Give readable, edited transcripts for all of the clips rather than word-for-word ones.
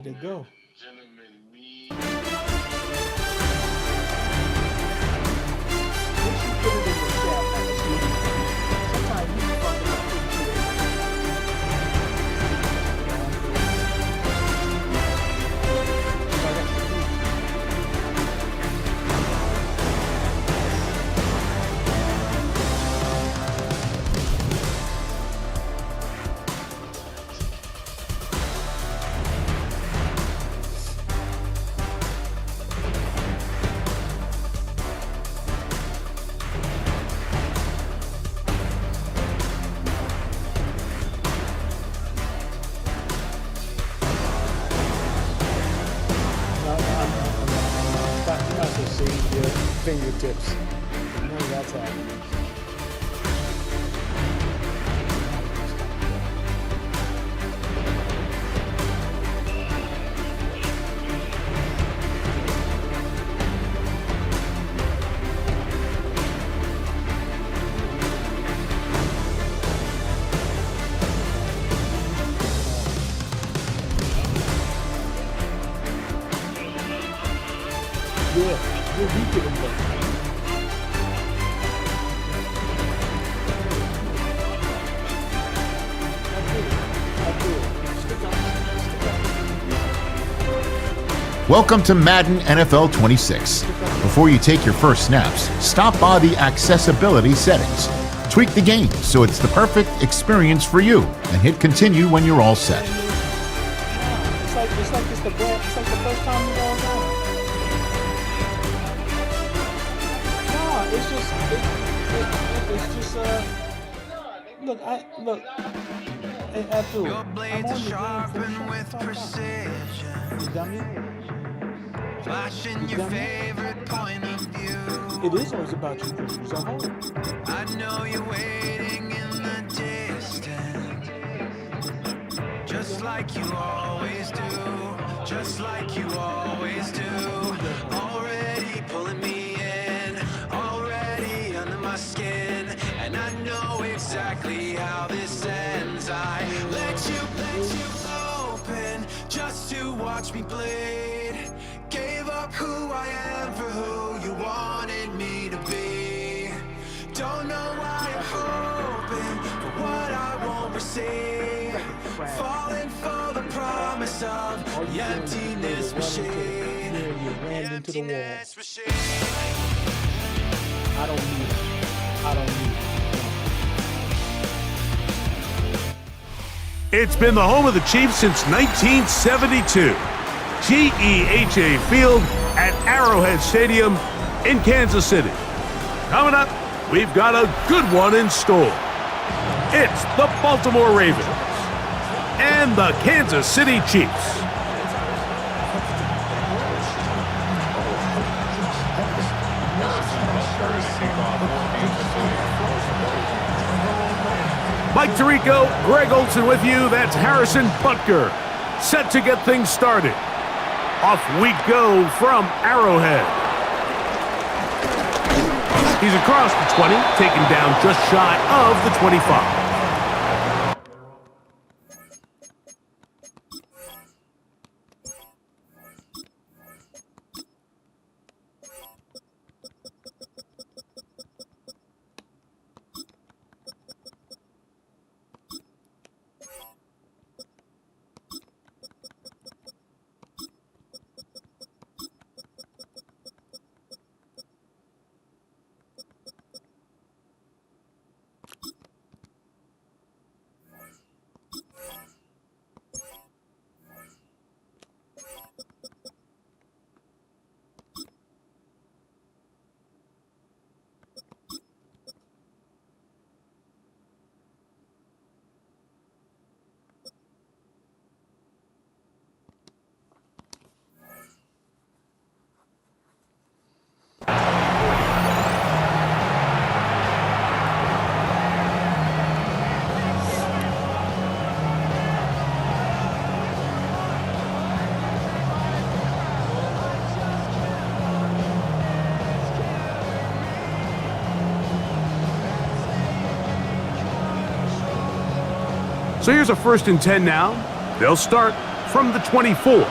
They go. Make sure you put it in the chat like it's really. Sometimes you can fuck it up pretty you might as well save your fingertips. You know that's happening. Yeah, you're weaker than that. Welcome to Madden NFL 26. Before you take your first snaps, stop by the accessibility settings. Tweak the game so it's the perfect experience for you, and hit continue when you're all set. It's like it's the first time you go online. No, it's just look. Hey, Abdul, I'm on the game for you dummy. Flashing your favorite point of view. It is always about you because you're a hoe. I know you're waiting in the distance, just like you always do, just like you always do. Already pulling me in, already under my skin, and I know exactly how this ends. I let you open just to watch me bleed. Gave up who I am for who you wanted me to be. Don't know why I'm hoping for what I won't receive. Falling for the promise of the emptiness machine. You ran into the wall. Emptiness machine. I don't need it. It's been the home of the Chiefs since 1972. GEHA Field at Arrowhead Stadium in Kansas City. Coming up, we've got a good one in store. It's the Baltimore Ravens and the Kansas City Chiefs. Mike Tirico, Greg Olson with you. That's Harrison Butker, set to get things started. Off we go from Arrowhead. He's across the 20, taken down just shy of the 25. So here's a 1st and 10 now. They'll start from the 24.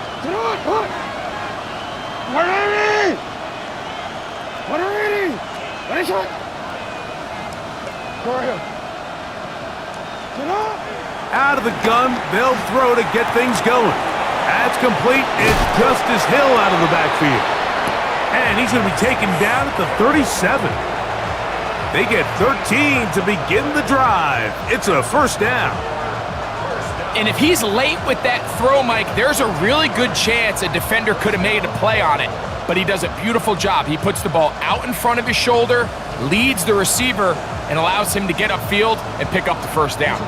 Out of the gun, they'll throw to get things going. That's complete. It's Justice Hill out of the backfield. And he's going to be taken down at the 37. They get 13 to begin the drive. It's a first down. And if he's late with that throw, Mike, there's a really good chance a defender could have made a play on it. But he does a beautiful job. He puts the ball out in front of his shoulder, leads the receiver, and allows him to get upfield and pick up the first down.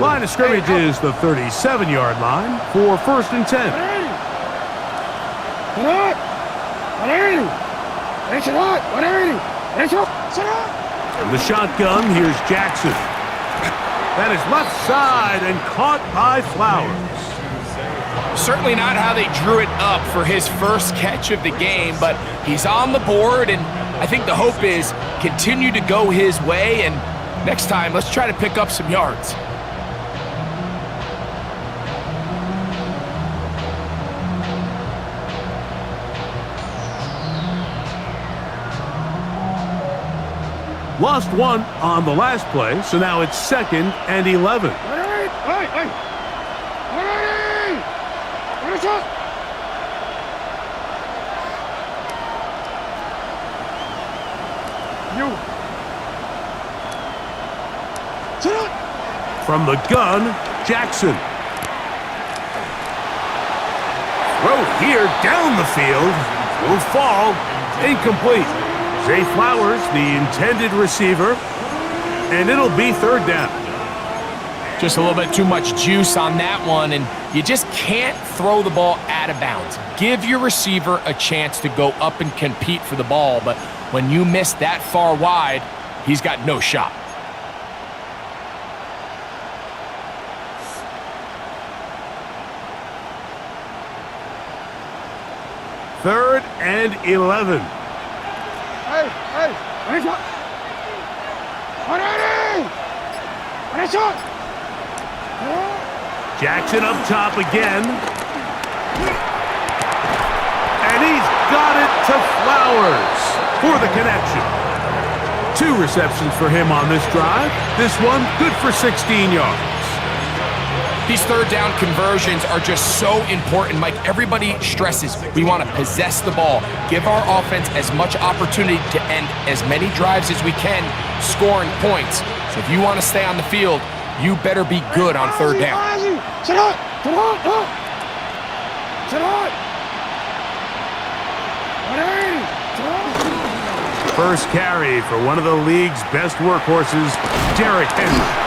Line of scrimmage is the 37-yard line for 1st and 10. From the shotgun, here's Jackson. That is left side and caught by Flowers. Certainly not how they drew it up for his first catch of the game, but he's on the board, and I think the hope is continue to go his way, and next time, let's try to pick up some yards. Lost one on the last play, so now it's 2nd and 11. From the gun, Jackson. Throw here down the field. Will fall. Incomplete. Zay Flowers, the intended receiver, and it'll be 3rd down. Just a little bit too much juice on that one, and you just can't throw the ball out of bounds. Give your receiver a chance to go up and compete for the ball, but when you miss that far wide, he's got no shot. Third and 11. Jackson up top again. And he's got it to Flowers for the connection. 2 receptions for him on this drive. This one good for 16 yards. These 3rd down conversions are just so important, Mike. Everybody stresses we want to possess the ball, give our offense as much opportunity to end as many drives as we can, scoring points. So if you want to stay on the field, you better be good on 3rd down. First carry for one of the league's best workhorses, Derrick Henry.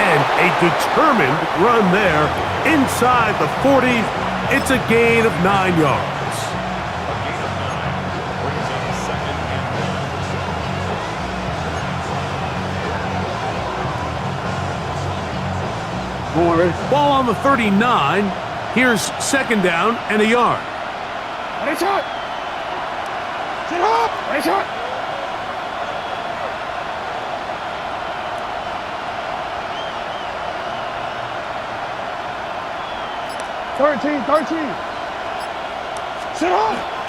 And a determined run there inside the 40. It's a gain of 9 yards. Ball on the 39. Here's 2nd down and a yard.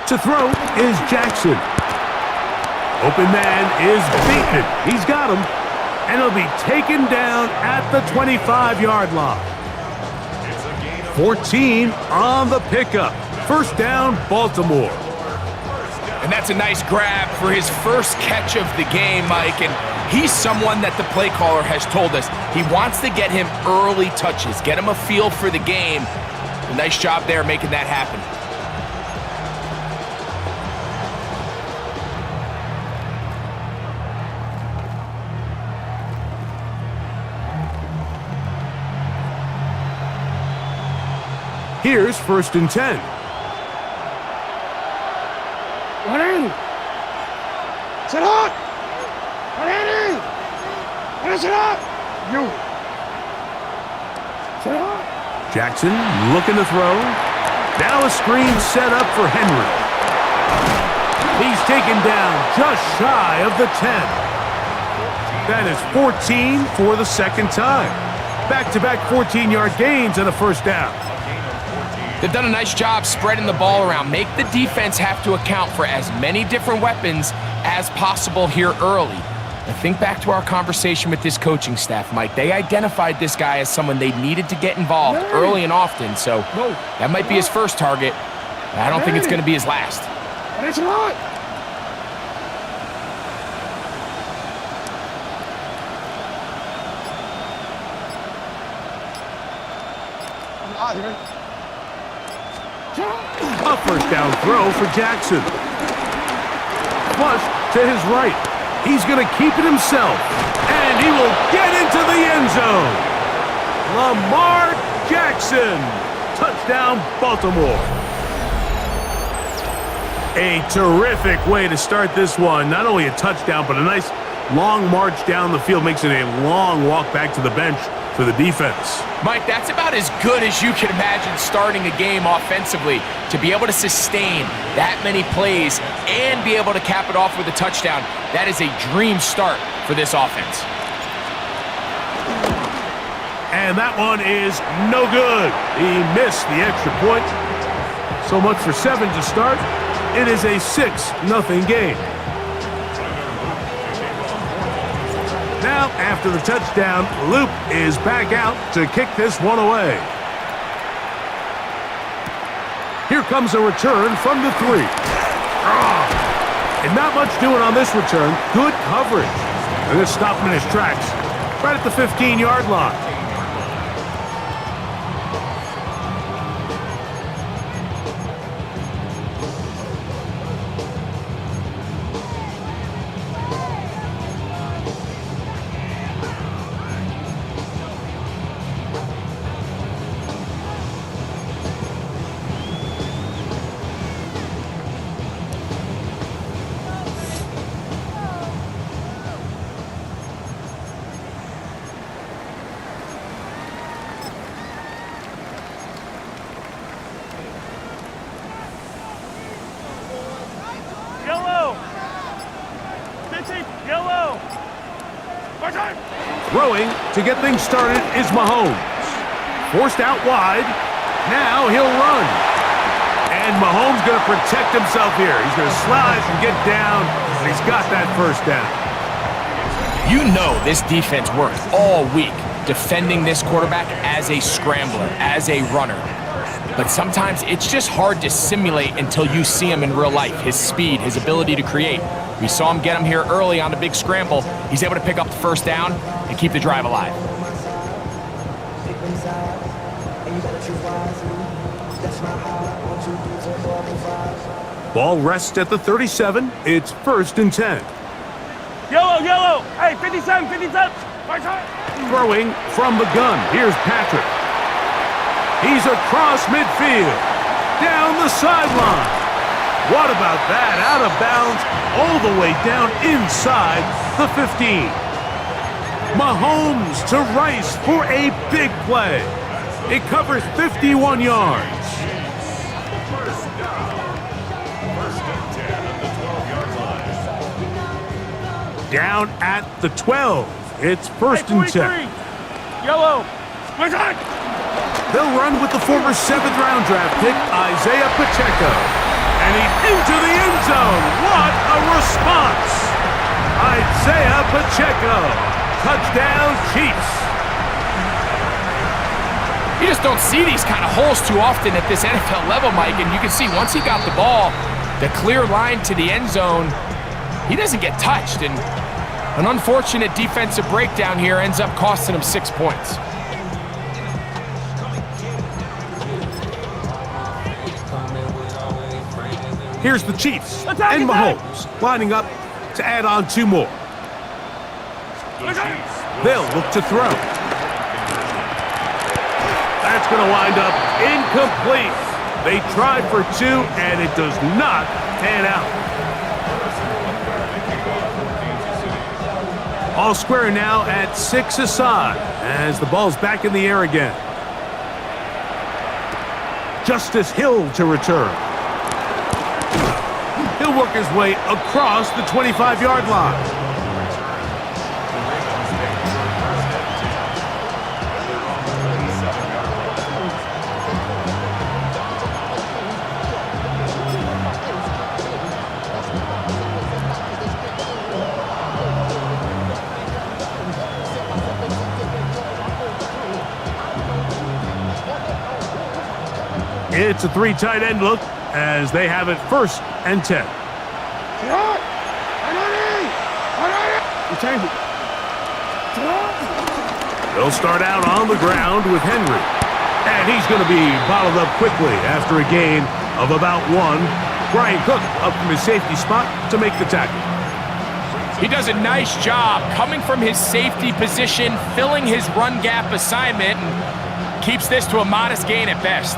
To throw is Jackson. Open man is beaten. He's got him. And he'll be taken down at the 25-yard line. 14 on the pickup. 1st down, Baltimore. And that's a nice grab for his first catch of the game, Mike. And he's someone that the play caller has told us he wants to get him early touches, get him a feel for the game. A nice job there making that happen. Here's 1st and 10. Jackson looking to throw. Now a screen set up for Henry. He's taken down just shy of the 10. That is 14 for the 2nd time. Back-to-back 14-yard gains and a 1st down. They've done a nice job spreading the ball around. Make the defense have to account for as many different weapons as possible here early. Now think back to our conversation with this coaching staff, Mike. They identified this guy as someone they needed to get involved early and often, so that might be his first target. But I don't think it's going to be his last. That's a lot. A first down throw for Jackson. Flush to his right. He's going to keep it himself. And he will get into the end zone. Lamar Jackson. Touchdown, Baltimore. A terrific way to start this one. Not only a touchdown, but a nice long march down the field. Makes it a long walk back to the bench for the defense. Mike, that's about as good as you can imagine starting a game offensively. To be able to sustain that many plays and be able to cap it off with a touchdown, that is a dream start for this offense. And that one is no good. He missed the extra point. So much for 7 to start. It is a 6-0 game. Now, after the touchdown, Loop is back out to kick this one away. Here comes a return from the 3. And not much doing on this return. Good coverage. And this stopped him in his tracks right at the 15-yard line. Throwing to get things started is Mahomes. Forced out wide. Now he'll run. And Mahomes going to protect himself here. He's going to slide and get down, and he's got that first down. You know this defense worked all week defending this quarterback as a scrambler, as a runner. But sometimes it's just hard to simulate until you see him in real life. His speed, his ability to create. We saw him get him here early on the big scramble. He's able to pick up the first down and keep the drive alive. Ball rests at the 37. It's 1st and 10. Yellow! Hey, 57! Throwing from the gun. Here's Patrick. He's across midfield. Down the sideline. What about that? Out of bounds, all the way down inside the 15. Mahomes to Rice for a big play. It covers 51 yards. Down at the 12. It's 1st and 10. Yellow! They'll run with the former 7th-round draft pick, Isaiah Pacheco. And he's into the end zone. What a response! Isaiah Pacheco. Touchdown, Chiefs. You just don't see these kind of holes too often at this NFL level, Mike. And you can see once he got the ball, the clear line to the end zone, he doesn't get touched. And an unfortunate defensive breakdown here ends up costing him 6 points. Here's the Chiefs and Mahomes lining up to add on 2 more. They'll look to throw. That's going to wind up incomplete. They tried for 2, and it does not pan out. All square now at 6 aside as the ball's back in the air again. Justice Hill to return. He'll work his way across the 25-yard line. It's a 3 tight end look as they have it 1st and 10. They'll start out on the ground with Henry. And he's going to be bottled up quickly after a gain of about 1. Brian Cook up from his safety spot to make the tackle. He does a nice job coming from his safety position, filling his run gap assignment, and keeps this to a modest gain at best.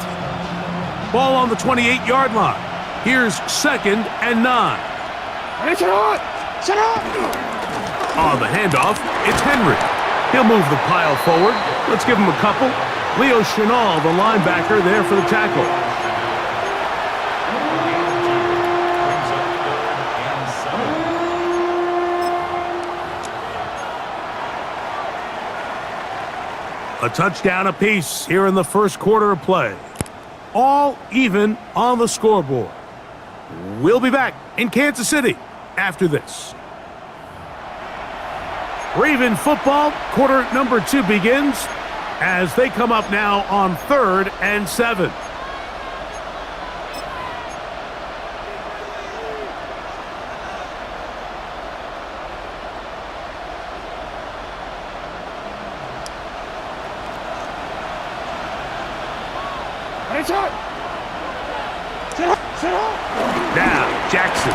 Ball on the 28-yard line. Here's 2nd and 9. On the handoff, it's Henry. He'll move the pile forward. Let's give him a couple. Leo Chenal, the linebacker, there for the tackle. A touchdown apiece here in the 1st quarter of play. All even on the scoreboard. We'll be back in Kansas City after this. Raven football, quarter number 2 begins as they come up now on 3rd and 7. Now, Jackson.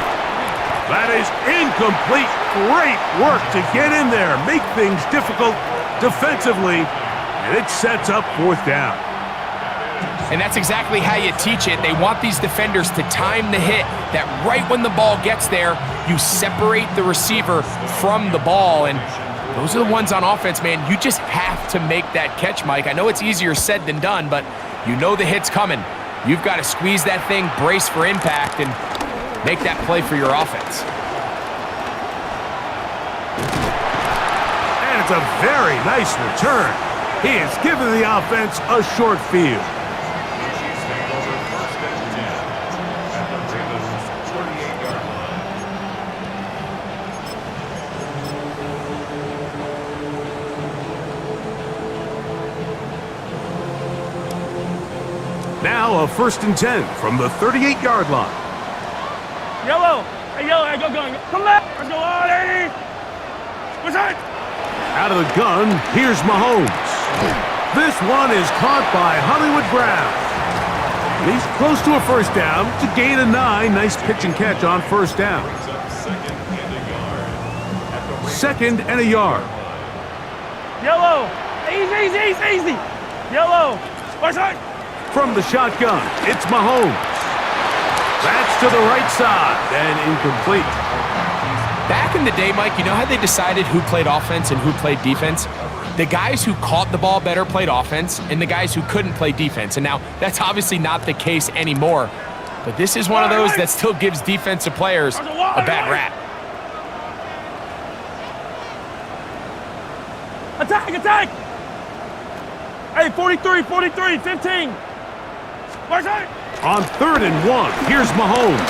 That is incomplete. Great work to get in there, make things difficult defensively, and it sets up 4th down. And that's exactly how you teach it. They want these defenders to time the hit, that right when the ball gets there, you separate the receiver from the ball. And those are the ones on offense, man. You just have to make that catch, Mike. I know it's easier said than done, but you know the hit's coming. You've got to squeeze that thing, brace for impact, and make that play for your offense. And it's a very nice return. He has given the offense a short field. Now a 1st and 10 from the 38-yard line. Yellow. Hey, yellow. Hey, go. Come back. Let's go. Oh, lady. What's that? Out of the gun, here's Mahomes. This one is caught by Hollywood Brown. He's close to a 1st down to gain a 9. Nice pitch and catch on 1st down. 2nd and a yard. Yellow. Easy. Yellow. What's that? From the shotgun, it's Mahomes. That's to the right side and incomplete. Back in the day, Mike, you know how they decided who played offense and who played defense? The guys who caught the ball better played offense, and the guys who couldn't play defense. And now, that's obviously not the case anymore. But this is one of those that still gives defensive players a bad rap. Attack! Hey, 43, 15. Where's that? On 3rd and 1, here's Mahomes.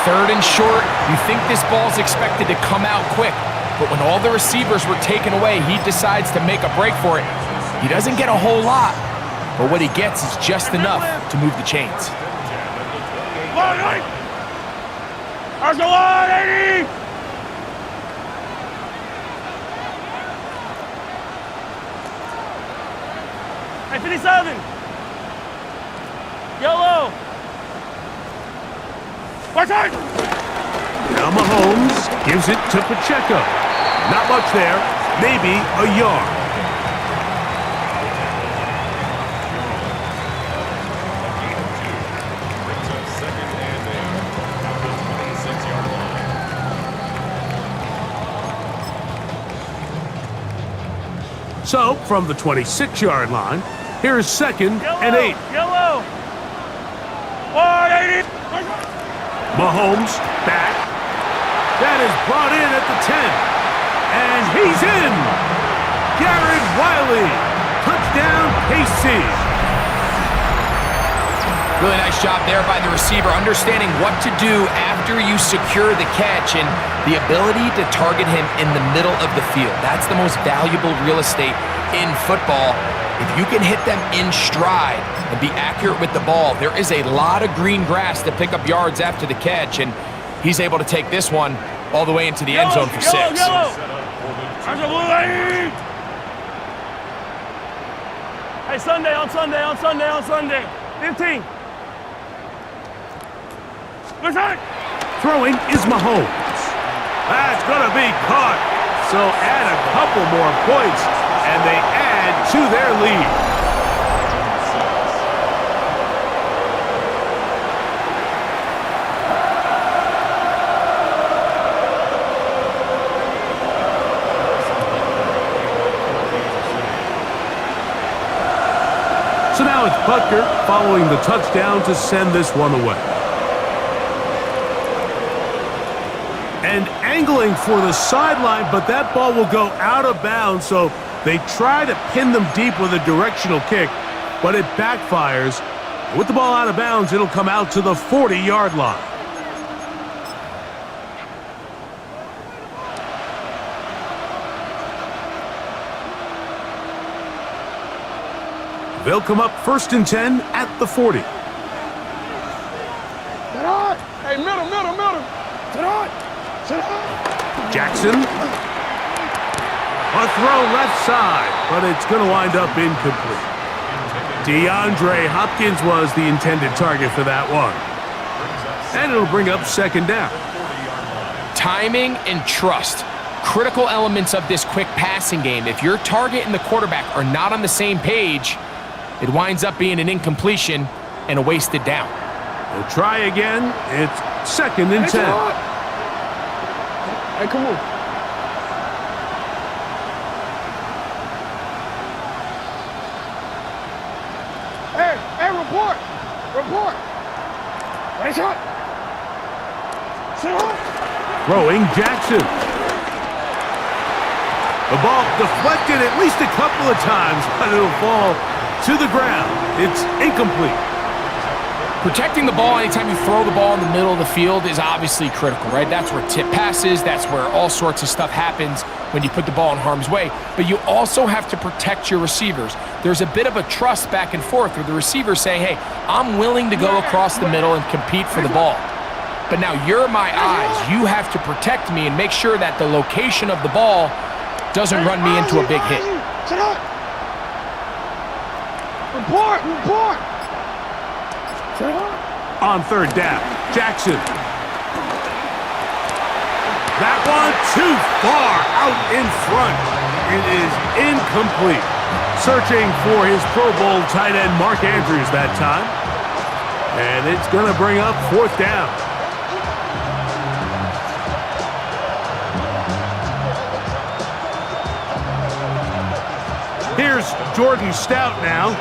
3rd and short, you think this ball's expected to come out quick, but when all the receivers were taken away, he decides to make a break for it. He doesn't get a whole lot, but what he gets is just enough to move the chains. Let's go on, 80! Hey, 57! Yellow! What's that? Now Mahomes gives it to Pacheco. Not much there, maybe a yard. So, from the 26-yard line, here is 2nd and 8. Yellow! 180! Mahomes back. That is brought in at the 10. And he's in! Garrett Wiley. Touchdown, KC. Really nice job there by the receiver, understanding what to do after you secure the catch and the ability to target him in the middle of the field. That's the most valuable real estate in football. If you can hit them in stride and be accurate with the ball, there is a lot of green grass to pick up yards after the catch, and he's able to take this one all the way into the end zone for 6. There's a blue lane. Hey, Sunday, on Sunday. 15. Good side. Throwing is Mahomes. That's going to be caught. So add a couple more points, and they add to their lead. So now it's Butker following the touchdown to send this one away. And angling for the sideline, but that ball will go out of bounds, so they try to pin them deep with a directional kick, but it backfires. With the ball out of bounds, it'll come out to the 40-yard line. They'll come up 1st and 10 at the 40. Sit on. Hey, middle. Sit on. Jackson. A throw left side, but it's going to wind up incomplete. DeAndre Hopkins was the intended target for that one. And it'll bring up 2nd down. Timing and trust, critical elements of this quick passing game. If your target and the quarterback are not on the same page, it winds up being an incompletion and a wasted down. We'll try again. It's 2nd and 10. Hey, come on. Hey, report. Nice shot. Sit on. Throwing Jackson. The ball deflected at least a couple of times, but it'll fall to the ground. It's incomplete. Protecting the ball anytime you throw the ball in the middle of the field is obviously critical, right? That's where tip passes, that's where all sorts of stuff happens when you put the ball in harm's way. But you also have to protect your receivers. There's a bit of a trust back and forth where the receivers say, hey, I'm willing to go across the middle and compete for the ball. But now you're my eyes. You have to protect me and make sure that the location of the ball doesn't run me into a big hit. Sit up. Report. Sit up. On 3rd down, Jackson. That one too far out in front. It is incomplete. Searching for his Pro Bowl tight end Mark Andrews that time. And it's going to bring up 4th down. Here's Jordan Stout now.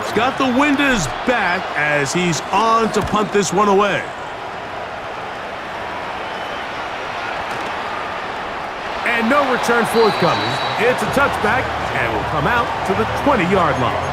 He's got the wind at his back as he's on to punt this one away. And no return forthcoming. It's a touchback and will come out to the 20-yard line.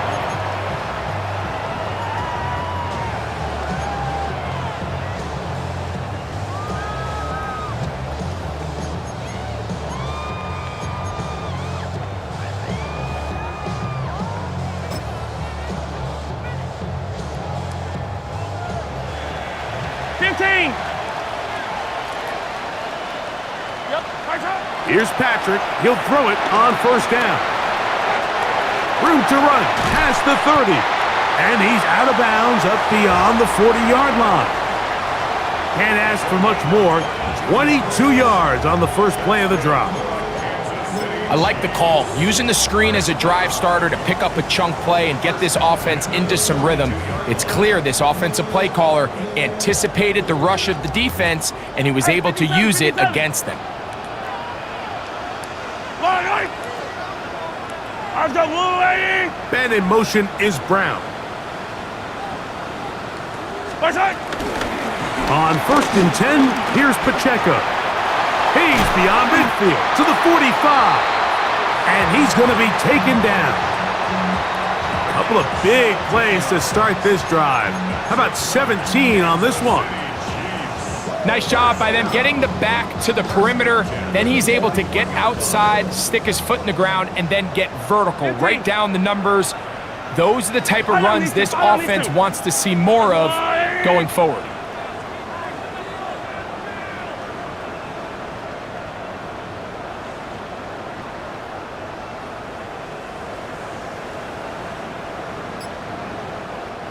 Here's Patrick. He'll throw it on 1st down. Room to run past the 30. And he's out of bounds up beyond the 40-yard line. Can't ask for much more. 22 yards on the first play of the drive. I like the call. Using the screen as a drive starter to pick up a chunk play and get this offense into some rhythm. It's clear this offensive play caller anticipated the rush of the defense, and he was able to use it against them. Man in motion is Brown. On 1st and 10, here's Pacheco. He's beyond midfield to the 45. And he's going to be taken down. A couple of big plays to start this drive. How about 17 on this one? Nice job by them getting the back to the perimeter. Then he's able to get outside, stick his foot in the ground, and then get vertical, right down the numbers. Those are the type of runs this offense wants to see more of going forward.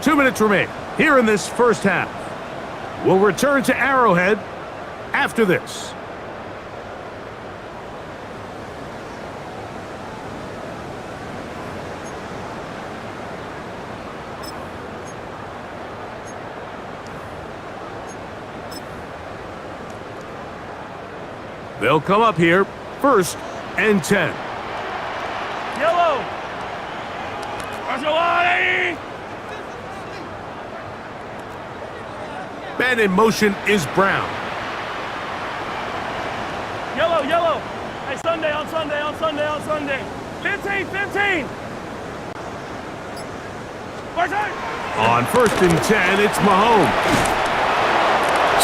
Two minutes remain here in this first half. We'll return to Arrowhead after this. They'll come up here, 1st and 10. Yellow. Let's go, Lottie. Man in motion is Brown. Yellow, yellow. Hey, Sunday, on Sunday, on Sunday, on Sunday. 15, 15. On 1st and 10, it's Mahomes.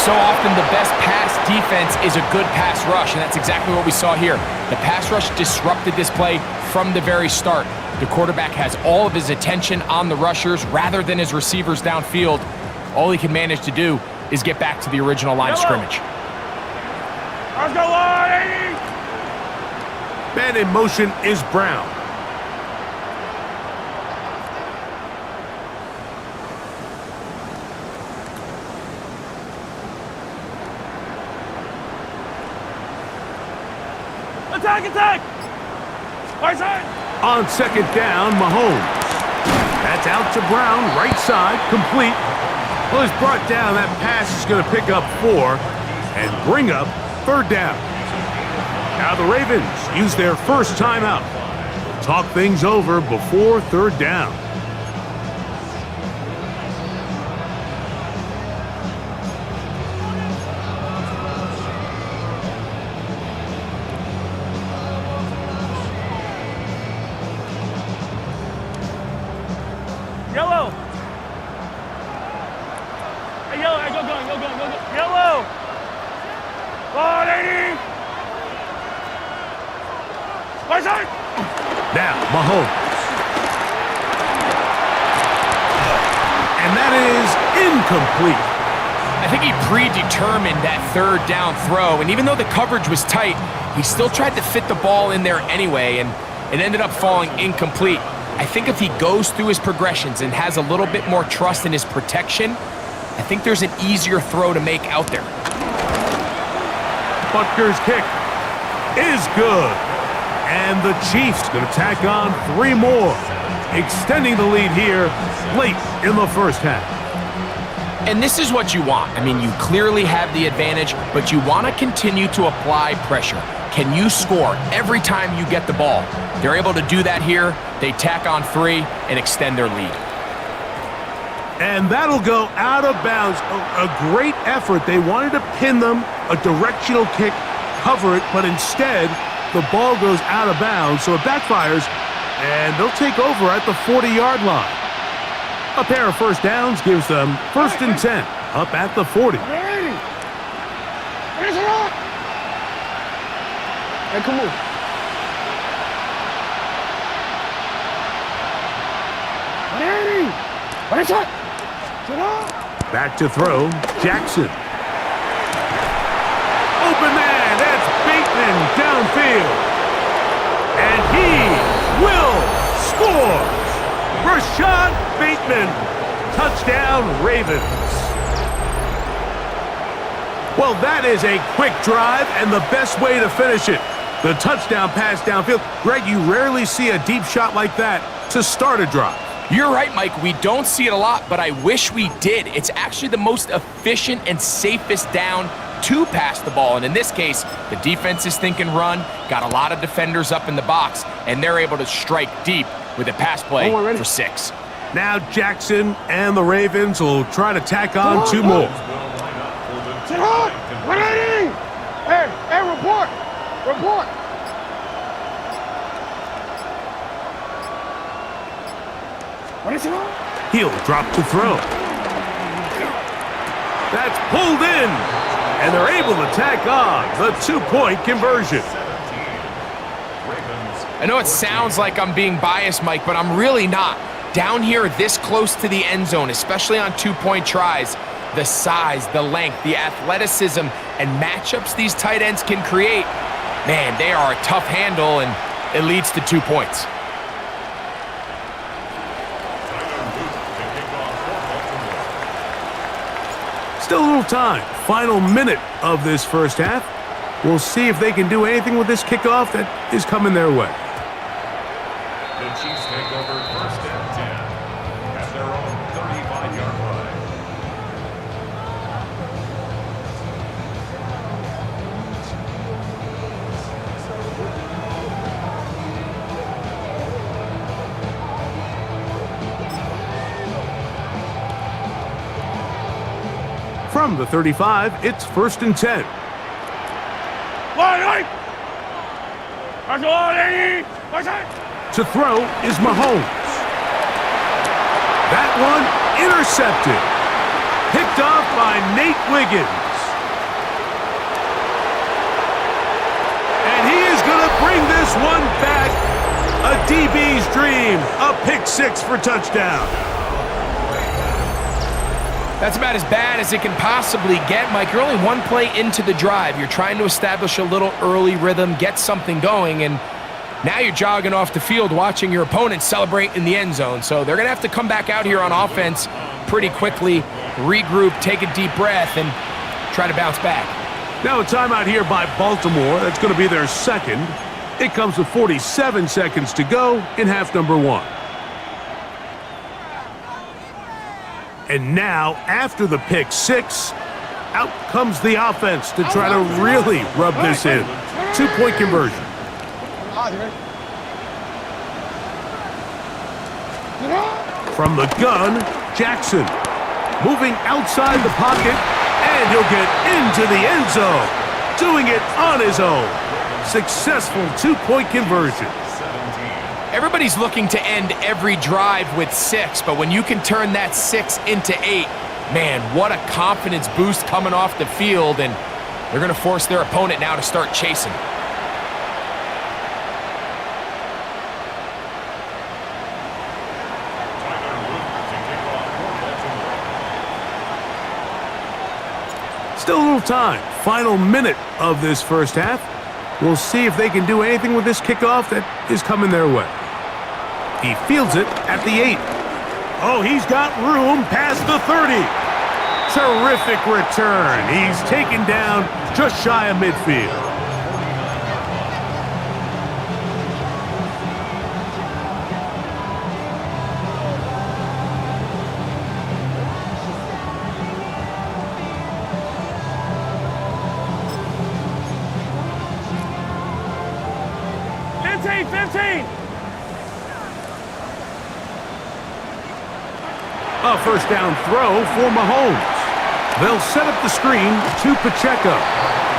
So often the best pass defense is a good pass rush, and that's exactly what we saw here. The pass rush disrupted this play from the very start. The quarterback has all of his attention on the rushers rather than his receivers downfield. All he can manage to do is get back to the original line of scrimmage. Let's go, Lottie. Man in motion is Brown. Attack, attack! Right side! On 2nd down, Mahomes. That's out to Brown, right side, complete. Well, he's brought down. That pass is going to pick up 4 and bring up 3rd down. Now the Ravens use their first timeout. Talk things over before 3rd down. Yellow! Hey, yellow, hey, go, go. Yellow! Lottie! Right side! Now, Mahomes. And that is incomplete. I think he predetermined that 3rd down throw, and even though the coverage was tight, he still tried to fit the ball in there anyway, and it ended up falling incomplete. I think if he goes through his progressions and has a little bit more trust in his protection, I think there's an easier throw to make out there. Butker's kick is good. And the Chiefs going to tack on 3 more, extending the lead here late in the first half. And this is what you want. I mean, you clearly have the advantage, but you want to continue to apply pressure. Can you score every time you get the ball? They're able to do that here. They tack on 3 and extend their lead. And that'll go out of bounds. A great effort. They wanted to pin them, a directional kick, cover it, but instead, the ball goes out of bounds, so it backfires, and they'll take over at the 40-yard line. A pair of first downs gives them 1st and 10, up at the 40. Hey, come on. What is that? Back to throw, Jackson. Open man, that's Bateman downfield. And he will score. Rashad Bateman, touchdown Ravens. Well, that is a quick drive and the best way to finish it. The touchdown pass downfield. Greg, you rarely see a deep shot like that to start a drive. You're right, Mike. We don't see it a lot, but I wish we did. It's actually the most efficient and safest down to pass the ball. And in this case, the defense is thinking run, got a lot of defenders up in the box, and they're able to strike deep with a pass play for 6. Now Jackson and the Ravens will try to tack on 2 more. Sit hard! 180! Hey, report! Report! What is it on? He'll drop to throw. That's pulled in. And they're able to tack on the 2-point conversion. I know it sounds like I'm being biased, Mike, but I'm really not. Down here this close to the end zone, especially on 2-point tries, the size, the length, the athleticism, and matchups these tight ends can create, man, they are a tough handle, and it leads to 2 points. Still a little time. Final minute of this first half. We'll see if they can do anything with this kickoff that is coming their way. The Chiefs take over first and 10 at their own 35-yard line. From the 35, it's first and 10. To throw is Mahomes. That one intercepted. Picked off by Nate Wiggins. And he is going to bring this one back. A DB's dream. A pick six for touchdown. That's about as bad as it can possibly get, Mike. You're only one play into the drive. You're trying to establish a little early rhythm, get something going, and now you're jogging off the field watching your opponent celebrate in the end zone. So they're going to have to come back out here on offense pretty quickly, regroup, take a deep breath, and try to bounce back. Now a timeout here by Baltimore. That's going to be their second. It comes with 47 seconds to go in half number one. And now, after the pick six, out comes the offense to try to really rub this in. 2-point conversion. From the gun, Jackson. Moving outside the pocket, and he'll get into the end zone. Doing it on his own. Successful 2-point conversion. Everybody's looking to end every drive with 6, but when you can turn that 6 into 8, man, what a confidence boost coming off the field, and they're going to force their opponent now to start chasing. Still a little time. Final minute of this first half. We'll see if they can do anything with this kickoff that is coming their way. He fields it at the 8. Oh, he's got room past the 30. Terrific return. He's taken down just shy of midfield. A first down throw for Mahomes. They'll set up the screen to Pacheco.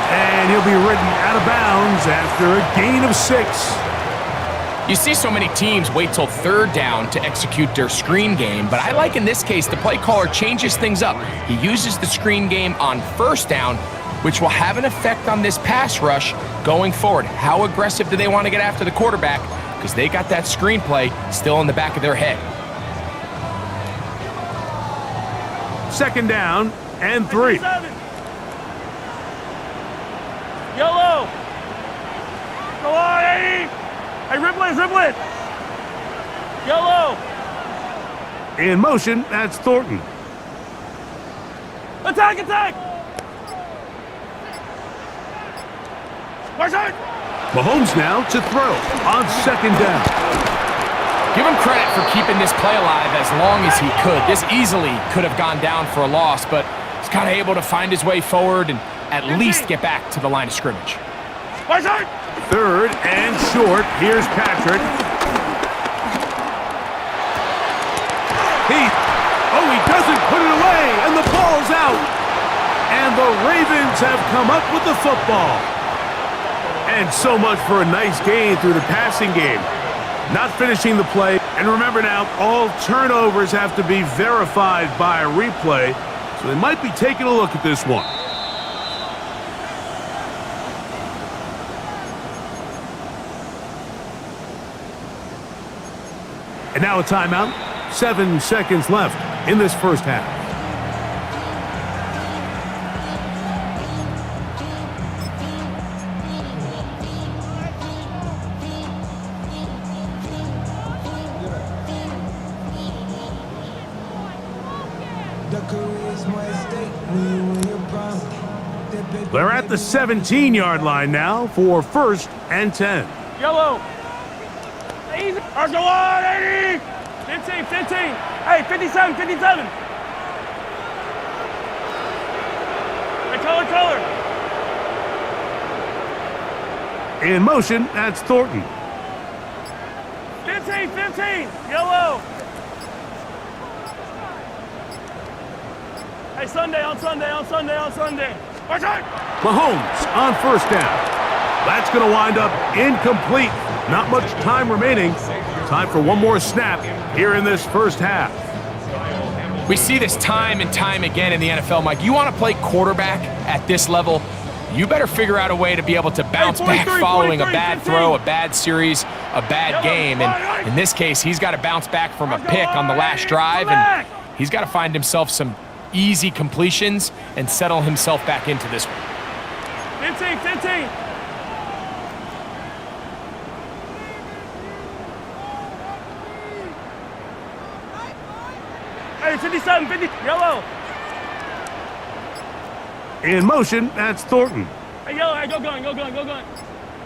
And he'll be ridden out of bounds after a gain of 6. You see so many teams wait till third down to execute their screen game, but I like in this case the play caller changes things up. He uses the screen game on first down, which will have an effect on this pass rush going forward. How aggressive do they want to get after the quarterback? Because they got that screen play still in the back of their head. Second down and 3. Yellow. Go on, Eddie. Hey, ripple it. Yellow. In motion, that's Thornton. Attack. Watch out. Mahomes now to throw on second down. Give him credit for keeping this play alive as long as he could. This easily could have gone down for a loss, but he's kind of able to find his way forward and at least get back to the line of scrimmage. Watch out. Third and short. Here's Patrick. He doesn't put it away, and the ball's out. And the Ravens have come up with the football. And so much for a nice gain through the passing game. Not finishing the play. And remember now, all turnovers have to be verified by a replay, so they might be taking a look at this one. And now a timeout. 7 seconds left in this first half. They're at the 17-yard line now for 1st and 10. Yellow. Easy. Let's go on, 80. 15, 15. Hey, 57, 57. Hey, color. In motion, that's Thornton. 15, 15. Yellow. Hey, Sunday. Watch out. Mahomes on 1st down. That's going to wind up incomplete. Not much time remaining. Time for one more snap here in this first half. We see this time and time again in the NFL, Mike. You want to play quarterback at this level, you better figure out a way to be able to bounce back following a bad throw, a bad series, a bad game. And in this case, he's got to bounce back from a pick on the last drive, and he's got to find himself some easy completions and settle himself back into this one. 15, 15. Hey, 57, 50. Yellow. In motion, that's Thornton. Hey, yellow. Hey, go going.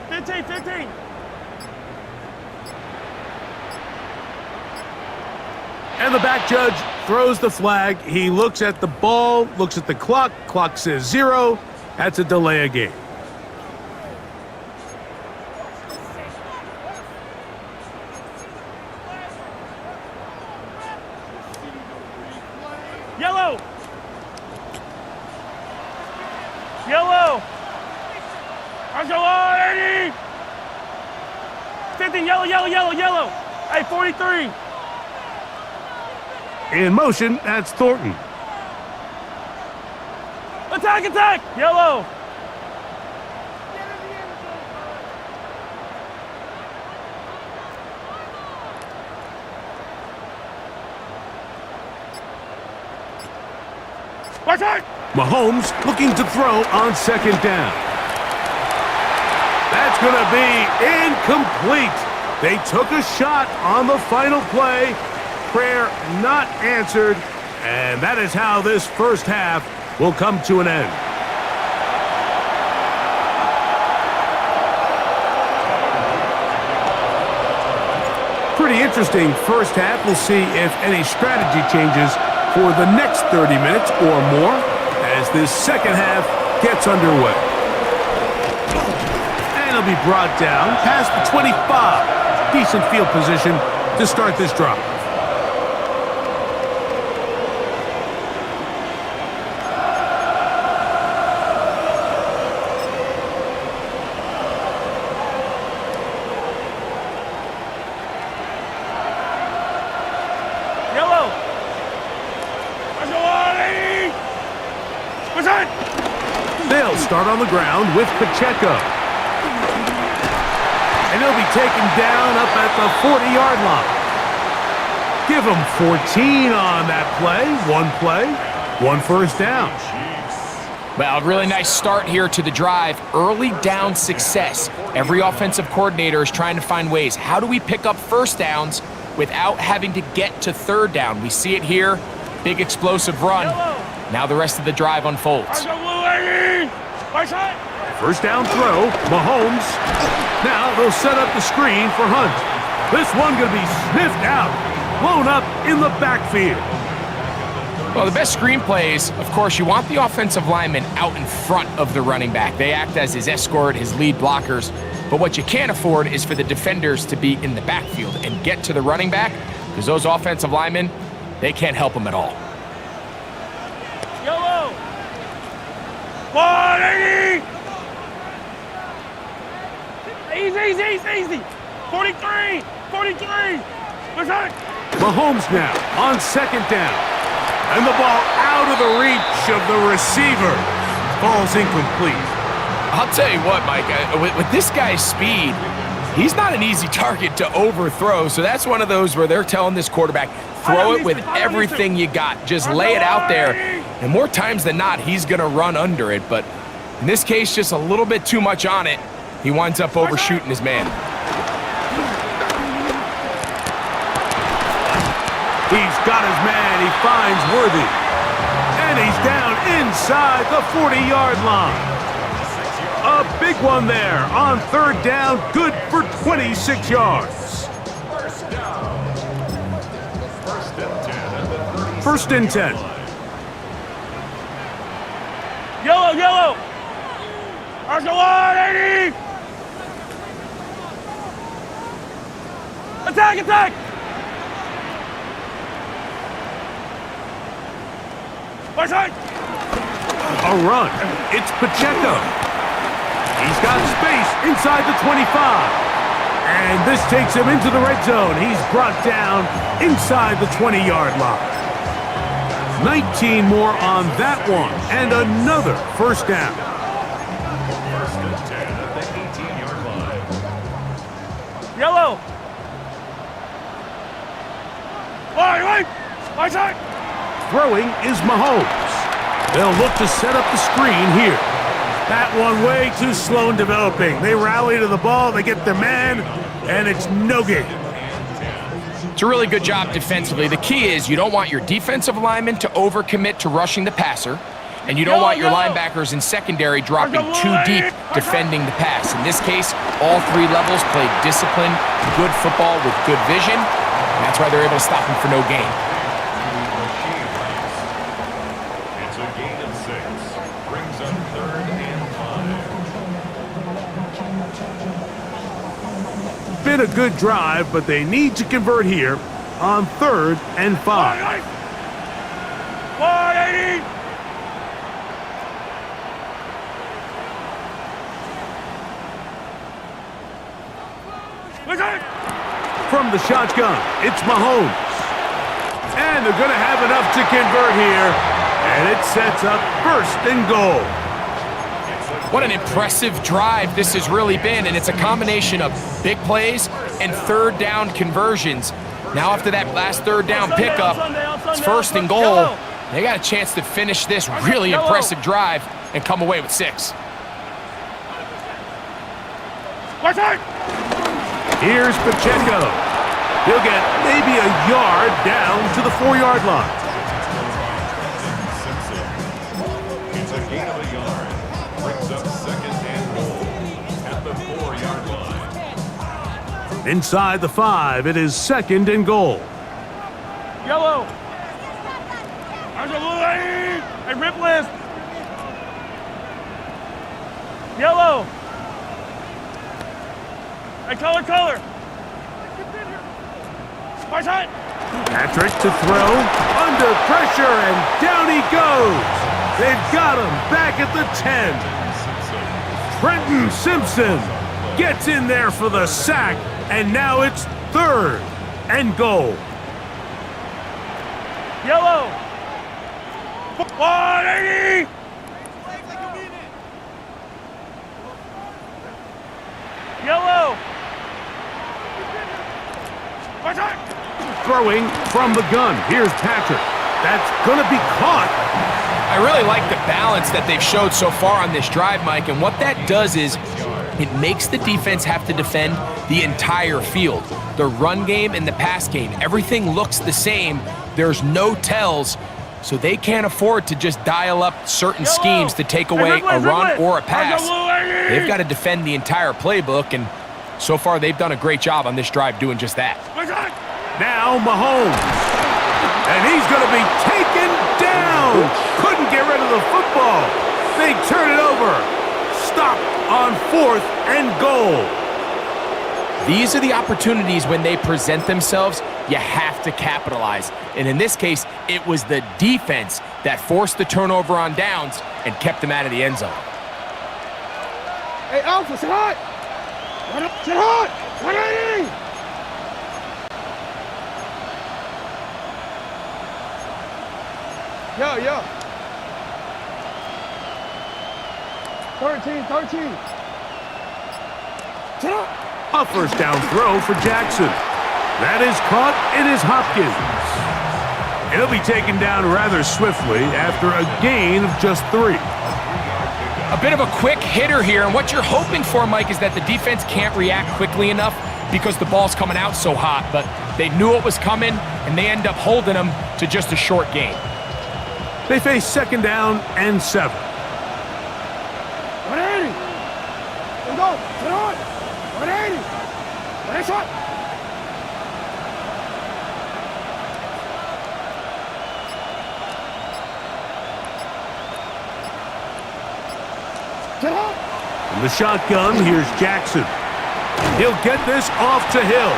15, 15. And the back judge throws the flag. He looks at the ball, looks at the clock. Clock says 0. That's a delay of game. Yellow. 80. 15, yellow. Hey, 43. In motion, that's Thornton. Attack. Yellow. Watch out. Mahomes looking to throw on 2nd down. That's going to be incomplete. They took a shot on the final play. Prayer not answered. And that is how this first half will come to an end. Pretty interesting first half. We'll see if any strategy changes for the next 30 minutes or more as this second half gets underway. And it'll be brought down past the 25. Decent field position to start this drive. They'll start on the ground with Pacheco. And he'll be taken down up at the 40-yard line. Give him 14 on that play. One first down. Well, a really nice start here to the drive. Early down success. Every offensive coordinator is trying to find ways. How do we pick up first downs without having to get to 3rd down? We see it here. Big explosive run. Now the rest of the drive unfolds. First down throw, Mahomes. Now they'll set up the screen for Hunt. This one going to be sniffed out, blown up in the backfield. Well, the best screen plays, of course, you want the offensive lineman out in front of the running back. They act as his escort, his lead blockers. But what you can't afford is for the defenders to be in the backfield and get to the running back, because those offensive linemen, they can't help him at all. Yellow. 180. Easy. 43. What's that? Mahomes now on 2nd down. And the ball out of the reach of the receiver. Falls incomplete. I'll tell you what, Mike, with this guy's speed, He's not an easy target to overthrow, so that's one of those where they're telling this quarterback, throw it with everything you got. Just lay it out there. And more times than not, he's going to run under it. But in this case, just a little bit too much on it. He winds up overshooting his man. He's got his man. He finds Worthy. And he's down inside the 40-yard line. A big one there on third down. Good for 26 yards. First and 10. Yellow, yellow. Arsenal 80. Attack, attack. My side. A run. It's Pacheco. He's got space inside the 25. And this takes him into the red zone. He's brought down inside the 20-yard line. 19 more on that one. And another first down. First and 10 at the 18-yard line. Yellow. Wait. My side. Throwing is Mahomes. They'll look to set up the screen here. That one way too slow in developing. They rally to the ball, they get their man, and it's no gain. It's a really good job defensively. The key is you don't want your defensive linemen to overcommit to rushing the passer, and you don't want your linebackers in secondary dropping too deep defending the pass. In this case, all three levels played disciplined, good football with good vision, and that's why they're able to stop him for no gain. It's a gain of 6. Brings up third and 5. Been a good drive, but they need to convert here on third and 5. 180. From the shotgun, it's Mahomes. And they're going to have enough to convert here. And it sets up first and goal. What an impressive drive this has really been, and it's a combination of big plays and third down conversions. Now after that last third down pickup, it's first and goal. They got a chance to finish this really impressive drive and come away with 6. Here's Pacheco. He'll get maybe a yard down to the 4-yard line. It's a gain of a yard. Brings up second and goal at the 4-yard line. Inside the 5, it is second and goal. Yellow. Arsenal 80. Hey, rip list. Yellow. Hey, color. My side. Patrick to throw, under pressure, and down he goes. They've got him back at the 10. Trenton Simpson gets in there for the sack, and now it's third and goal. Yellow. 180. Yellow. My side. Throwing from the gun. Here's Patrick. That's going to be caught. I really like the balance that they've showed so far on this drive, Mike, and what that does is it makes the defense have to defend the entire field. The run game and the pass game, everything looks the same. There's no tells, so they can't afford to just dial up certain schemes to take away a run or a pass. They've got to defend the entire playbook, and so far they've done a great job on this drive doing just that. Now Mahomes. And he's going to be taken down. Couldn't get rid of the football. They turn it over. Stop on fourth and goal. These are the opportunities when they present themselves, you have to capitalize. And in this case, it was the defense that forced the turnover on downs and kept them out of the end zone. Hey, Alpha, sit hot! Sit hot! 180! Yo. 13. Sit up! A first down throw for Jackson. That is caught. It is Hopkins. He'll be taken down rather swiftly after a gain of just 3. A bit of a quick hitter here, and what you're hoping for, Mike, is that the defense can't react quickly enough because the ball's coming out so hot, but they knew it was coming, and they end up holding them to just a short gain. They face second down and 7. 180. Let's go. Sit on. 180. Nice shot. In the shotgun, here's Jackson. He'll get this off to Hill.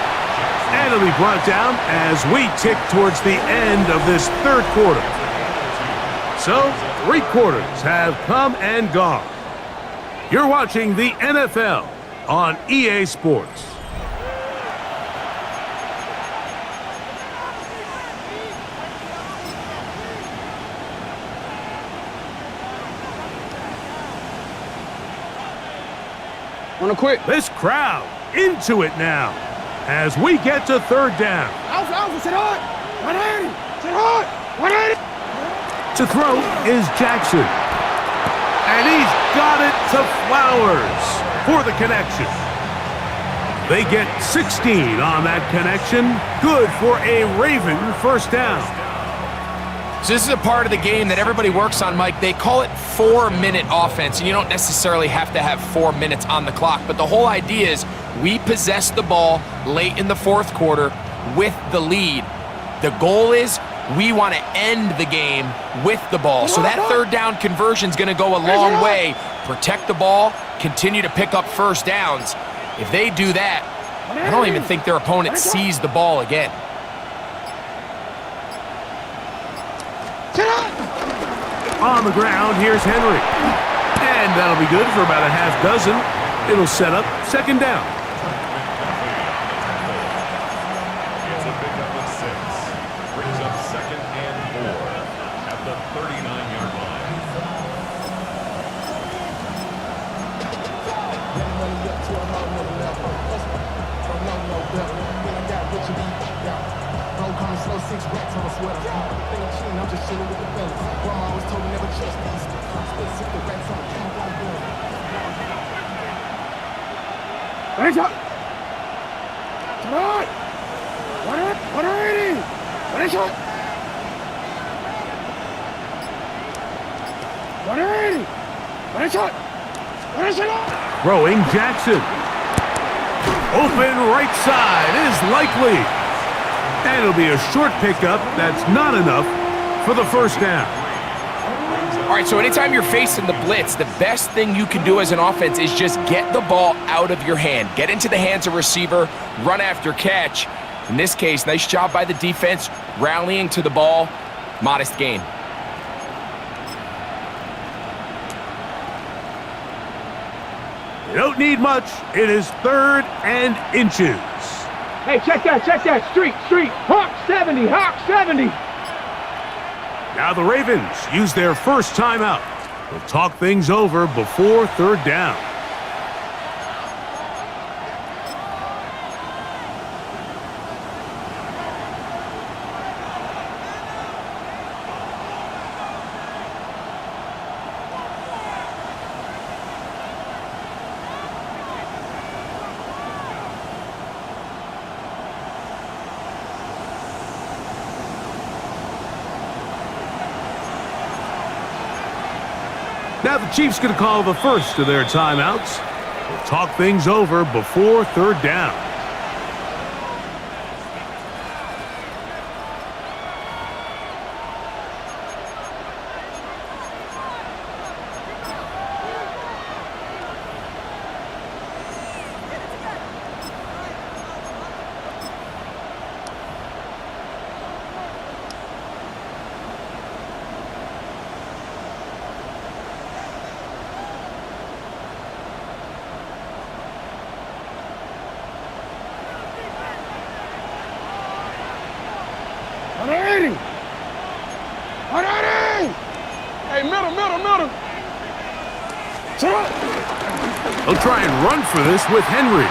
And he'll be brought down as we tick towards the end of this third quarter. So, 3 quarters have come and gone. You're watching the NFL on EA Sports. On a quick. This crowd into it now as we get to third down. Alpha, sit on. 180. Sit on. 180. To throw is Jackson. And he's got it to Flowers for the connection. They get 16 on that connection. Good for a Raven first down. So this is a part of the game that everybody works on, Mike. They call it 4-minute offense, and you don't necessarily have to have 4 minutes on the clock, but the whole idea is we possess the ball late in the fourth quarter with the lead. The goal is we want to end the game with the ball. So that third down conversion is going to go a long way. Protect the ball, continue to pick up first downs. If they do that, I don't even think their opponent sees the ball again. On the ground, here's Henry. And that'll be good for about a half dozen. It'll set up second down. It's a pickup of 6. Brings up second and 4 at the 39-yard line. Nice shot. Sit on. 180. Nice shot. 180. Nice shot. Nice shot. Throwing Jackson. Open right side is likely. And it'll be a short pickup that's not enough for the first down. All right, so anytime you're facing the blitz, the best thing you can do as an offense is just get the ball out of your hand. Get into the hands of receiver, run after catch. In this case, nice job by the defense, rallying to the ball. Modest gain. You don't need much. It is 3rd and inches. Hey, check that. Street. Hawk 70. Now the Ravens use their first timeout. They'll talk things over before third down. Now the Chiefs going to call the first of their timeouts. We'll talk things over before third down. Hey, middle. They'll try and run for this with Henry.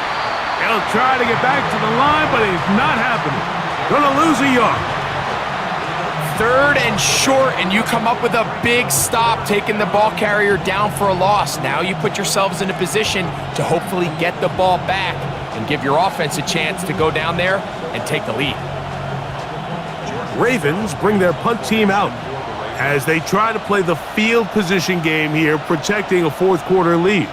He'll try to get back to the line, but it's not happening. Gonna lose a yard. 3rd and short, and you come up with a big stop, taking the ball carrier down for a loss. Now you put yourselves in a position to hopefully get the ball back and give your offense a chance to go down there and take the lead. Ravens bring their punt team out as they try to play the field position game here, protecting a fourth quarter lead.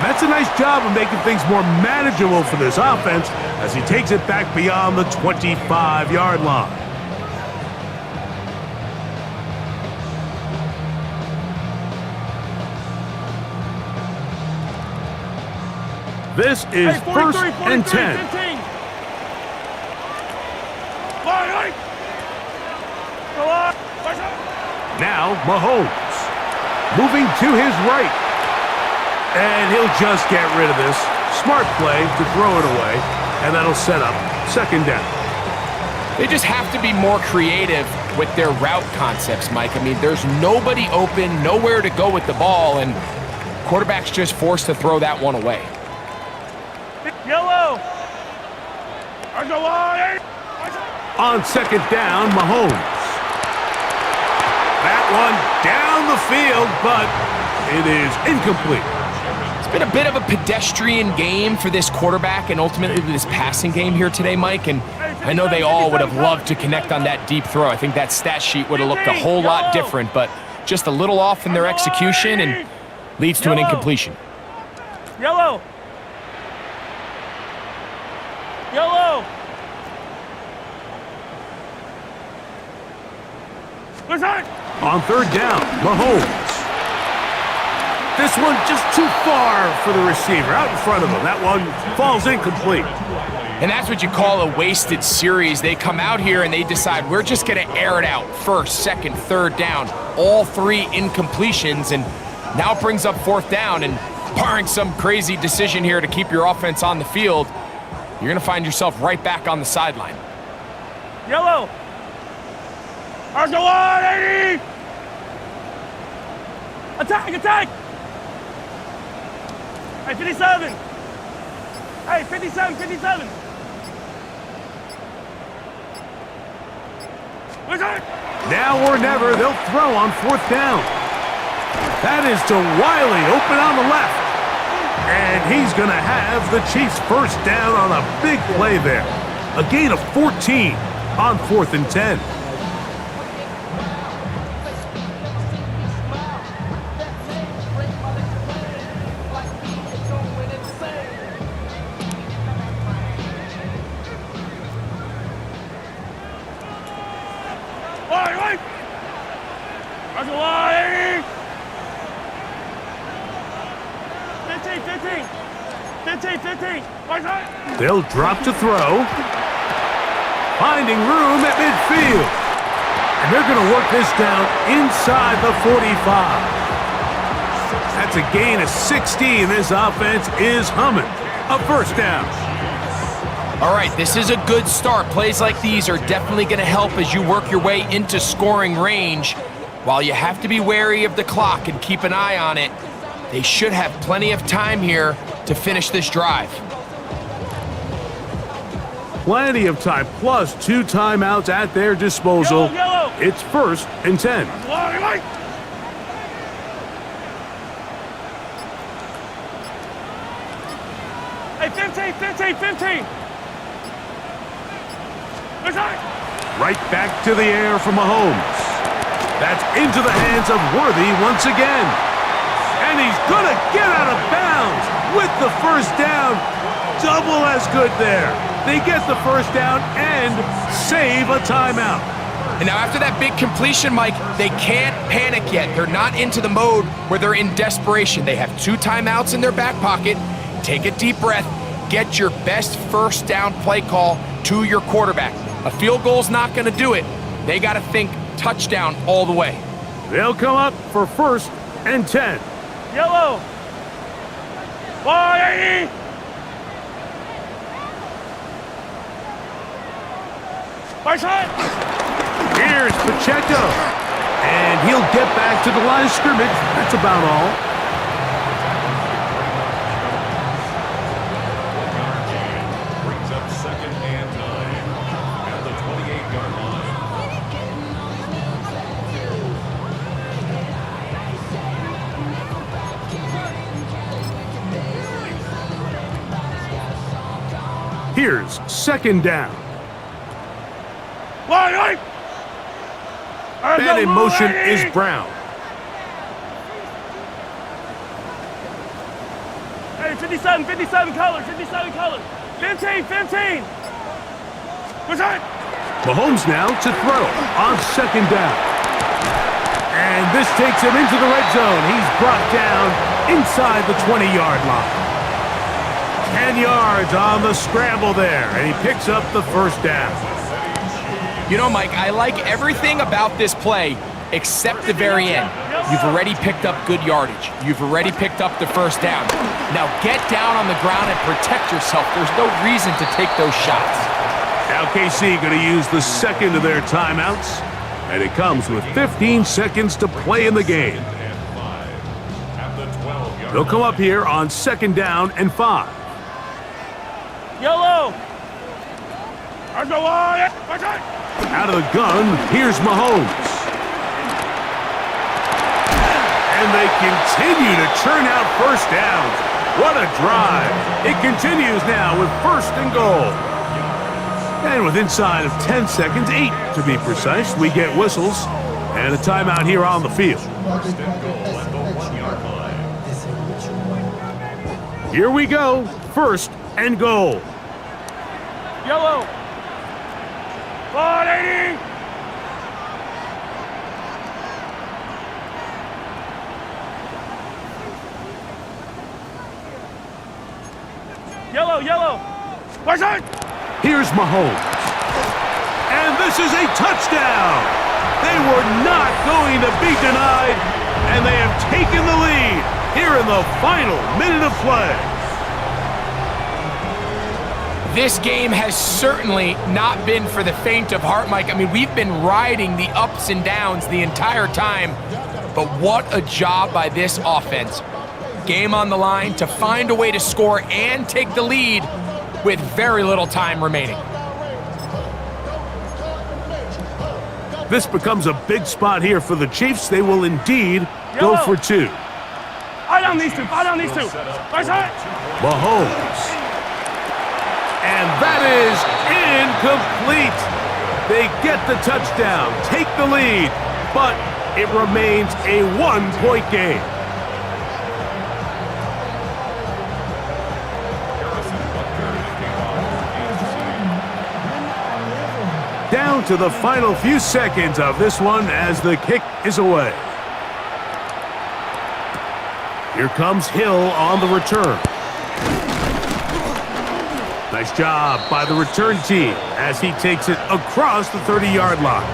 That's a nice job of making things more manageable for this offense as he takes it back beyond the 25-yard line. This is Hey, 1st and 10. 15. Right. Go on. Now Mahomes moving to his right. And he'll just get rid of this. Smart play to throw it away, and that'll set up 2nd down. They just have to be more creative with their route concepts, Mike. I mean, there's nobody open, nowhere to go with the ball, and quarterback's just forced to throw that one away. Yellow. On 2nd down, Mahomes. That one down the field, but it is incomplete. It's been a bit of a pedestrian game for this quarterback and ultimately this passing game here today, Mike, and I know they all would have loved to connect on that deep throw. I think that stat sheet would have looked a whole lot different, but just a little off in their execution and leads to an incompletion. Yellow. On 3rd down, Mahomes. This one just too far for the receiver, out in front of him. That one falls incomplete. And that's what you call a wasted series. They come out here and they decide we're just going to air it out. 1st, 2nd, 3rd down, all 3 incompletions, and now it brings up 4th down, and barring some crazy decision here to keep your offense on the field, you're going to find yourself right back on the sideline. Yellow. Go on, 80. Attack. Hey, 57. Hey, 57. Now or never, they'll throw on 4th down. That is to Wiley, open on the left. And he's going to have the Chiefs 1st down on a big play there. A gain of 14 on 4th and 10. That's a lie. 15. They'll drop to throw. Finding room at midfield. And they're going to work this down inside the 45. That's a gain of 16. This offense is humming. A 1st down. All right, this is a good start. Plays like these are definitely going to help as you work your way into scoring range. While you have to be wary of the clock and keep an eye on it, they should have plenty of time here to finish this drive. Plenty of time, plus 2 timeouts at their disposal. Yellow. It's 1st and 10. Hey, 15. Right back to the air for Mahomes. That's into the hands of Worthy once again. And he's going to get out of bounds with the 1st down. Double as good there. They get the 1st down and save a timeout. And now after that big completion, Mike, they can't panic yet. They're not into the mode where they're in desperation. They have 2 timeouts in their back pocket. Take a deep breath. Get your best 1st down play call to your quarterback. A field goal's not going to do it. They got to think touchdown all the way. They'll come up for 1st and 10. Yellow. 180. Right side. Here's Pacheco. And he'll get back to the line of scrimmage. That's about all. Brings up 2nd and 9 at the 28-yard line. Here's 2nd down. Man in motion is Brown. Hey, 57 colors, 57 colors. 15. What's that? Mahomes now to throw on 2nd down. And this takes him into the red zone. He's brought down inside the 20-yard line. 10 yards on the scramble there, and he picks up the 1st down. You know, Mike, I like everything about this play except the very end. You've already picked up good yardage. You've already picked up the 1st down. Now get down on the ground and protect yourself. There's no reason to take those shots. Now KC going to use the 2nd of their timeouts, and it comes with 15 seconds to play in the game. They'll come up here on 2nd down and 5. Yellow. Out of the gun, here's Mahomes. And they continue to churn out 1st downs. What a drive. It continues now with 1st and goal. And with inside of 10 seconds, 8 to be precise, we get whistles and a timeout here on the field. Here we go, 1st and goal. Yellow. 180. Yellow. Where's it? Here's Mahomes. And this is a touchdown. They were not going to be denied, and they have taken the lead here in the final minute of play. This game has certainly not been for the faint of heart, Mike. I mean, we've been riding the ups and downs the entire time, but what a job by this offense. Game on the line to find a way to score and take the lead with very little time remaining. This becomes a big spot here for the Chiefs. They will indeed go for 2. I down these two. Right side. Mahomes. And that is incomplete. They get the touchdown, take the lead, but it remains a 1-point game. Down to the final few seconds of this one as the kick is away. Here comes Hill on the return. Nice job by the return team as he takes it across the 30-yard line.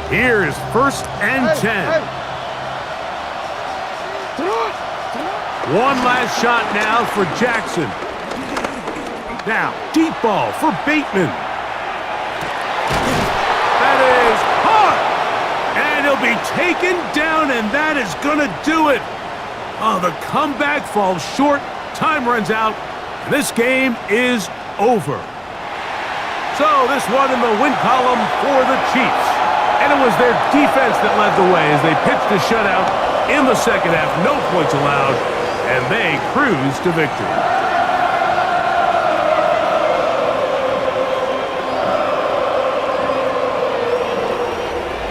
Here's 1st and 10. One last shot now for Jackson. Now, deep ball for Bateman. That is hard. And he'll be taken down, and that is going to do it. Oh, the comeback falls short. Time runs out. And this game is over. So this one in the win column for the Chiefs. And it was their defense that led the way as they pitched a shutout in the second half. No points allowed, and they cruised to victory.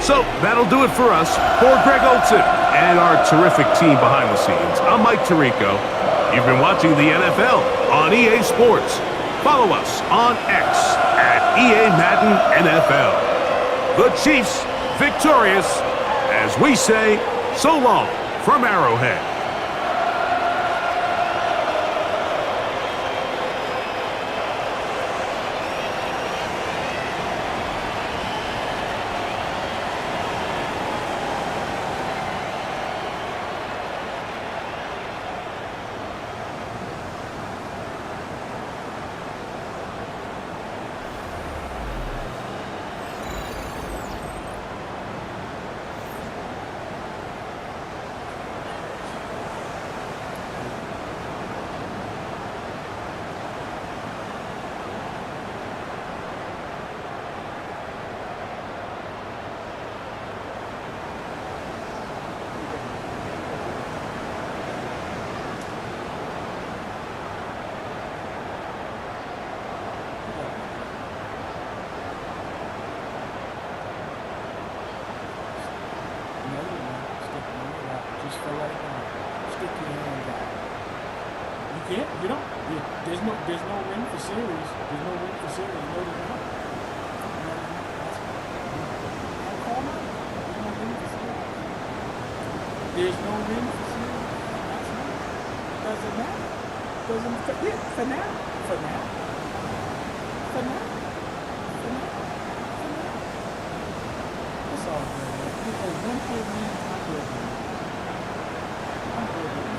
So that'll do it for us. For Greg Olson and our terrific team behind the scenes, I'm Mike Tirico. You've been watching the NFL on EA Sports. Follow us on X at EA Madden NFL. the Chiefs victorious as we say so long from Arrowhead. Just feel like stick your hands out. You can't, you don't. There's no win for series. There's no win for series. No, there's not. There's no win for series. Doesn't matter. Doesn't fit for now. For now. For now. For now. For now. It's all good, man. Because 1 point win, I'm good, man. I'm good, man.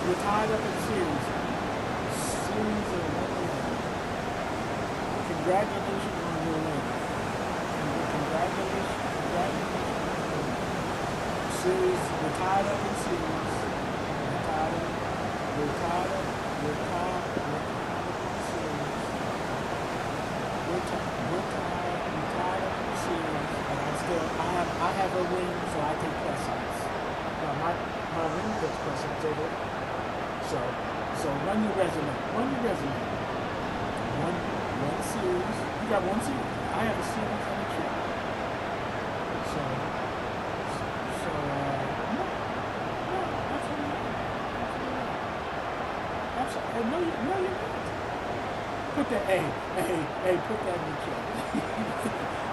We're tied up in series. Series of 1-1. Congratulations on your win. Congratulations. Series, we're tied up in series. We're tied up in series. We're tied up in series. And I have a win, so I take precedence. Now my win takes precedence over it. So run your resume. One series. You got one series. I have a series and a trip. So absolutely. No, you're not. Put that, put that in the chat.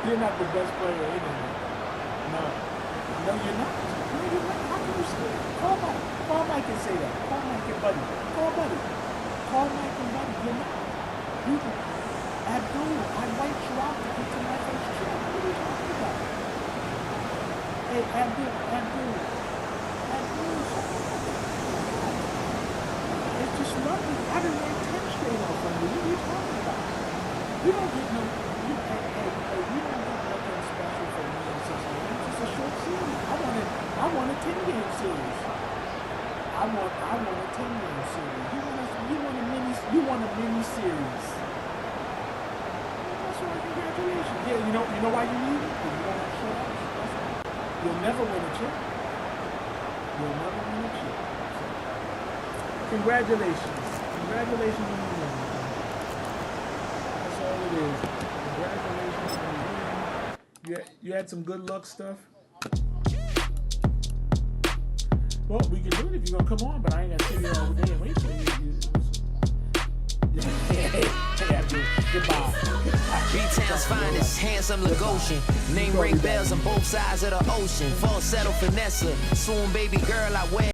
You're not the best player anyway. No, you're not. No, you're not. How can you say that? Call Mike and say that. Call Mike and Buddy. Call Mike and Buddy. You're not. Abdul, I wiped you out to get to my first trip. What are you talking about? Hey, Abdul. It's just nothing. I didn't write 10 straight off on you. What are you talking about? You don't get no. We don't get nothing special for me in 6 games. It's a short series. I want a 10-game series. I want a 10-game series. You want a mini series. That's why, congratulations. Yeah, you know why you need it? Because you don't have shutouts. That's why. You'll never win a chip. So, congratulations. Congratulations on the win. That's all it is. Congratulations on the win. You had some good luck stuff. Well, we can do it if you're going to come on, but I ain't got to sit here all day and wait for you. Goodbye. B-Town's finest, handsome Lagosian. Name ring bells on both sides of the ocean. Falsetto Vanessa, swoon baby girl I wear.